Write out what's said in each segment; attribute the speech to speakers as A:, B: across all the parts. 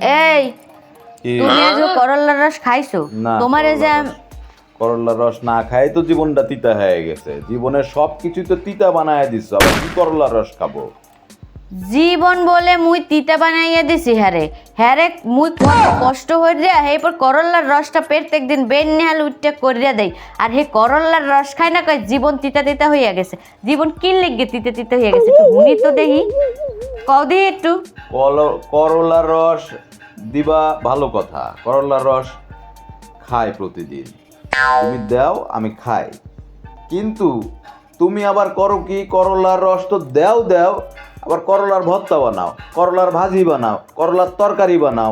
A: এই তুমি যে করলার রস খাইছো
B: না,
A: তোমার এই যে
B: করলার রস না খাই তো জীবনটা তিতা হয়ে গেছে। জীবনের সবকিছু তো তিতা বানায় দিছো, আবার কি করলার রস খাবো?
A: জীবন বলে মুই তিতা বানাইয়া দিছি হ্যারে মুই কত কষ্ট হইয়া এরপর করলার রসটা প্রত্যেক দিন বেন্যাল উঠটা করিয়া দেই, আর হে করলার রস খায় না কয় জীবন তিতা তিতা হইয়া গেছে। জীবন কি লেগে তিতা তিতা হইয়া গেছে একটু শুনি তো দেখি, কও দিই একটু।
B: করলার রস দিবা ভালো কথা, করলার রস খাই প্রতিদিন, তুমি দাও আমি খাই, কিন্তু তুমি আবার করো কি, করলার রস তো দাও দাও, আবার করলার ভর্তা বানাও, করলার ভাজি বানাও, করলার তরকারি বানাও,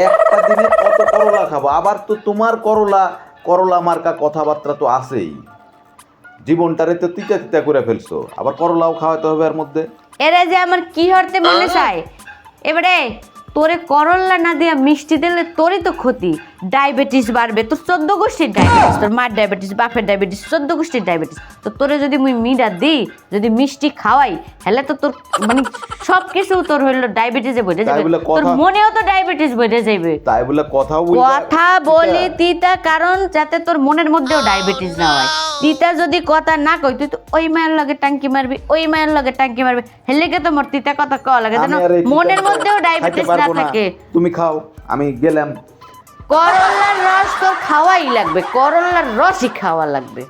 B: একটা দিনে কত করলা খাবো? আবার তো তোমার করলা মার্কা কথাবার্তা তো আছেই, জীবনটারে তো তিতা তিতা করে ফেলছো, আবার করলাও খাওয়াতে হবে এর মধ্যে।
A: এরা যে আমার কি হরতে মনে চায়, এবারে তোরে করল্লা না দিয়া মিষ্টি দিলে তোরই তো ক্ষতি, ডায়াবেটিস বাড়বে, তোর 14 গোষ্ঠীর ডায়াবেটিস, তোর মার ডায়াবেটিস, বাপের ডায়াবেটিস, 14 গোষ্ঠীর ডায়াবেটিস। তো তোরে যদি মুই মিডা দিই, যদি মিষ্টি খাওয়াই, হেলে তো তোর মানে সব কিছু তোর হইলো ডায়াবেটিসে বেড়ে যাবে, তোর মনেও তো ডায়াবেটিস বেড়ে যাবে।
B: তাই বলে কথা
A: বলি তিতা, কারণ যাতে তোর মনের মধ্যেও ডায়াবেটিস না হয়। তিতা যদি কথা না কই, তুই তো ওই মায়ের লগে টাঙ্কি মারবি, ওই মায়ের লগে টাঙ্কি মারবি, হেলে কে তো মোর তিতা কথা কওয়া লাগে যেন মনের মধ্যেও ডায়াবেটিস না থাকে।
B: তুমি খাও, আমি গেলাম।
A: করলার রস তো খাওয়াই লাগবে, করলার রসই খাওয়া লাগবে।